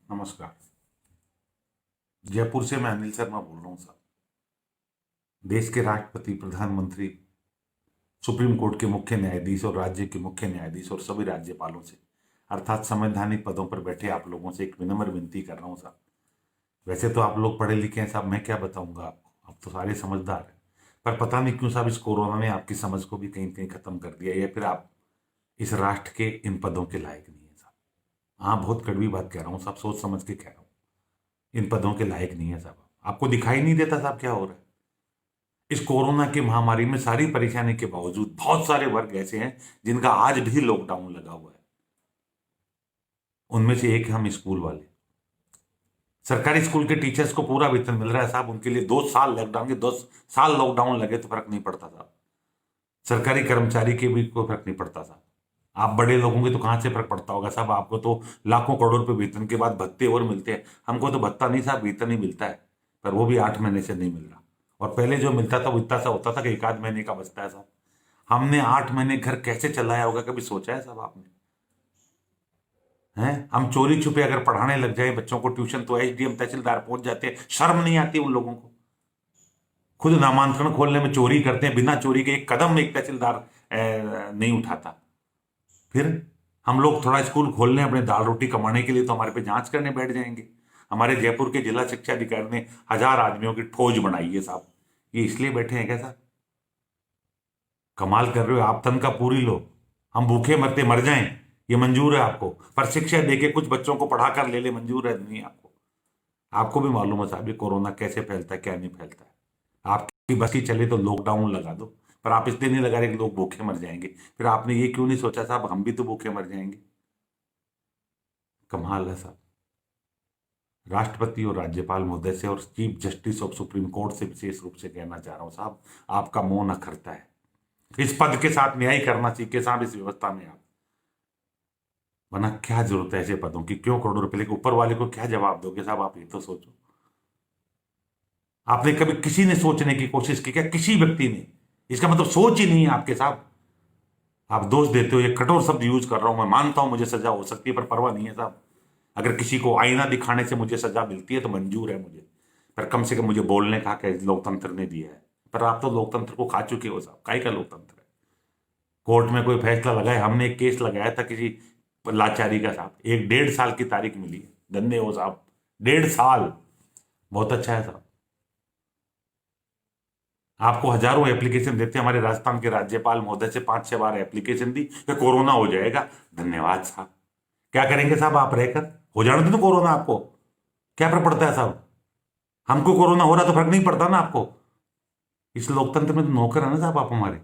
नमस्कार। जयपुर से मैं अनिल शर्मा बोल रहा हूँ साहब। देश के राष्ट्रपति, प्रधानमंत्री, सुप्रीम कोर्ट के मुख्य न्यायाधीश और राज्य के मुख्य न्यायाधीश और सभी राज्यपालों से अर्थात संवैधानिक पदों पर बैठे आप लोगों से एक विनम्र विनती कर रहा हूँ साहब। वैसे तो आप लोग पढ़े लिखे हैं साहब, मैं क्या बताऊंगा आपको, आप तो सारे समझदार हैं। पर पता नहीं क्यों साहब इस कोरोना ने आपकी समझ को भी कहीं कहीं खत्म कर दिया, या फिर आप इस राष्ट्र के इन पदों के लायक नहीं है साहब। हाँ, बहुत कड़वी बात कह रहा हूँ साहब, सोच समझ के कह रहा हूँ। इन पदों के लायक नहीं है साहब। आपको दिखाई नहीं देता साहब क्या हो रहा है? इस कोरोना की महामारी में सारी परेशानी के बावजूद बहुत सारे वर्ग ऐसे हैं जिनका आज भी लॉकडाउन लगा हुआ है। उनमें से एक हम स्कूल वाले। सरकारी स्कूल के टीचर्स को पूरा वेतन मिल रहा है साहब, उनके लिए 2 साल लॉकडाउन के 2 साल लॉकडाउन लगे तो फर्क नहीं पड़ता साहब। सरकारी कर्मचारी के भी कोई फर्क नहीं पड़ता साहब। आप बड़े लोगों के तो कहां से फर्क पड़ता होगा साहब? आपको तो लाखों करोड़ रुपए वेतन के बाद भत्ते और मिलते हैं। हमको तो भत्ता नहीं साहब, वेतन ही मिलता है, पर वो भी 8 महीने से नहीं मिल रहा। और पहले जो मिलता था वो इतना सा होता था कि 1 आध महीने का बचता है साहब। हमने 8 महीने घर कैसे चलाया होगा, कभी सोचा है साहब आपने? हैं, हम चोरी छुपे अगर पढ़ाने लग जाए बच्चों को ट्यूशन तो एसडीएम तहसीलदार पहुंच जाते हैं। शर्म नहीं आती उन लोगों को? खुद नामांकन खोलने में चोरी करते हैं, बिना चोरी के एक कदम एक तहसीलदार नहीं उठाता। फिर हम लोग थोड़ा स्कूल खोल लें अपने दाल रोटी कमाने के लिए तो हमारे पे जांच करने बैठ जाएंगे। हमारे जयपुर के जिला शिक्षा अधिकारी ने 1000 आदमियों की फौज बनाई है साहब। ये इसलिए बैठे हैं क्या साहब? कमाल कर रहे हो आप, तनख्वाह पूरी लो, हम भूखे मरते मर जाएं, ये मंजूर है आपको? पर शिक्षा देके कुछ बच्चों को पढ़ाकर ले ले, मंजूर है नहीं आपको? आपको भी मालूम है साहब ये कोरोना कैसे फैलता है क्या नहीं फैलता है। आपकी बस ही चले तो लॉकडाउन लगा दो, पर आप इसलिए नहीं लगा रहे कि लोग भूखे मर जाएंगे। फिर आपने ये क्यों नहीं सोचा साहब हम भी तो भूखे मर जाएंगे? कमाल है साहब। राष्ट्रपति और राज्यपाल महोदय से और chief justice of supreme court से विशेष रूप से कहना चाह रहा हूं साहब, आपका मौन अखरता है। इस पद के साथ न्याय करना सीखे साहब इस व्यवस्था में आप। वरना क्या जरूरत है ऐसे पदों की? क्यों करोड़ों रुपए लेके ऊपर वाले को क्या जवाब दोगे साहब? आप ये तो सोचो। आपने कभी किसी ने सोचने की कोशिश की क्या? किसी व्यक्ति ने? इसका मतलब सोच ही नहीं है आपके साहब। आप दोष देते हो, ये कठोर शब्द यूज कर रहा हूं, मैं मानता हूं मुझे सजा हो सकती है, पर परवाह नहीं है साहब। अगर किसी को आईना दिखाने से मुझे सजा मिलती है तो मंजूर है मुझे, पर कम से कम मुझे बोलने का हक लोकतंत्र ने दिया है। पर आप तो लोकतंत्र को खा चुके हो साहब। काहे का लोकतंत्र है? कोर्ट में कोई फैसला लगाए, हमने एक केस लगाया था किसी लाचारी का साहब, 1 1.5 साल की तारीख मिली है। धन्य हो साहब, 1.5 साल बहुत अच्छा है साहब। आपको हजारों एप्लीकेशन देते, हमारे राजस्थान के राज्यपाल महोदय से 5 6 बार एप्लीकेशन दी कि कोरोना हो जाएगा। धन्यवाद साहब। क्या करेंगे साहब आप रहकर? हो जाने दो ना कोरोना आपको, क्या फर्क पड़ता है साहब? हमको कोरोना हो रहा तो फर्क नहीं पड़ता ना आपको? इस लोकतंत्र में तो नौकर है ना साहब आप हमारे,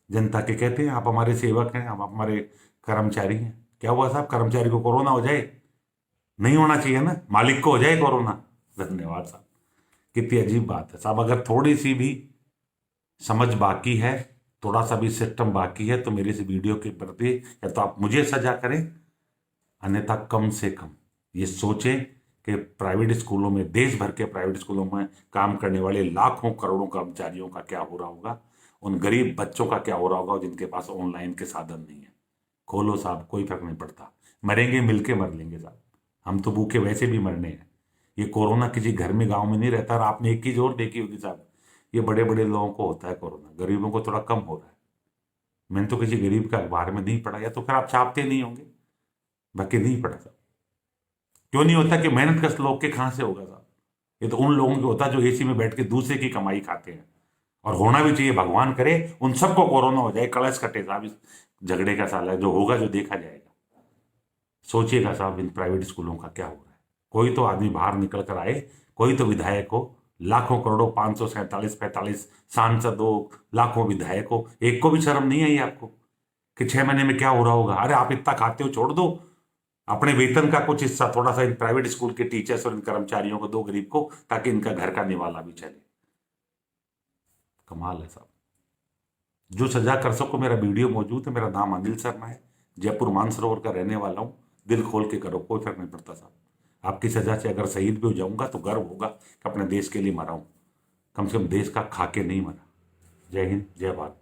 जनता के कहते हैं। आप हमारे सेवक हैं, आप हमारे कर्मचारी हैं। क्या हुआ साहब, कर्मचारी को कोरोना हो जाए? नहीं होना चाहिए ना, मालिक को हो जाए कोरोना। धन्यवाद साहब। कितनी अजीब बात है साहब। अगर थोड़ी सी भी समझ बाकी है, थोड़ा सा भी सिस्टम बाकी है तो मेरे इस वीडियो के प्रति या तो आप मुझे सजा करें, अन्यथा कम से कम ये सोचें कि प्राइवेट स्कूलों में, देश भर के प्राइवेट स्कूलों में काम करने वाले लाखों करोड़ों कर्मचारियों का क्या हो रहा होगा, उन गरीब बच्चों का क्या हो रहा होगा जिनके पास ऑनलाइन के साधन नहीं है। खोलो साहब, कोई फर्क नहीं पड़ता। मरेंगे मिलके मर लेंगे साहब, हम तो भूखे वैसे भी मरने हैं। ये कोरोना किसी घर में गांव में नहीं रहता। और आपने एक चीज और देखी होगी साहब, ये बड़े बड़े लोगों को होता है कोरोना, गरीबों को थोड़ा कम हो रहा है। मैंने तो किसी गरीब का अखबार में नहीं पढ़ा, या तो फिर आप छापते नहीं होंगे, बाकी नहीं पढ़ा साहब। क्यों नहीं होता? कि मेहनत कश लोग के कहां से होगा साहब? ये तो उन लोगों को होता है जो एसी में बैठ के दूसरे की कमाई खाते हैं। और होना भी चाहिए, भगवान करे उन सबको कोरोना हो जाए, कलश कटे साहब इस झगड़े का। साला जो होगा जो देखा जाएगा। सोचिएगा साहब इन प्राइवेट स्कूलों का क्या हो रहा है। कोई तो आदमी बाहर निकल कर आए, कोई तो विधायक हो, लाखों करोड़ों 547 45 सांसद हो, लाखों विधायक हो, एक को भी शर्म नहीं आई आपको कि 6 महीने में क्या हो रहा होगा? अरे आप इतना खाते हो, छोड़ दो अपने वेतन का कुछ हिस्सा थोड़ा सा इन प्राइवेट स्कूल के टीचर्स और इन कर्मचारियों को दो, गरीब को, ताकि इनका घर का निवाला भी चले। कमाल है साहब। जो सजा कर सको, मेरा वीडियो मौजूद है, मेरा नाम अनिल शर्मा है, जयपुर मानसरोवर का रहने वाला हूं। दिल खोल के करो, कोई फर्क नहीं पड़ता साहब। आपकी सजा से अगर शहीद भी हो जाऊंगा तो गर्व होगा कि अपने देश के लिए मरा हूं, कम से कम देश का खा के नहीं मरा। जय हिंद, जय भारत।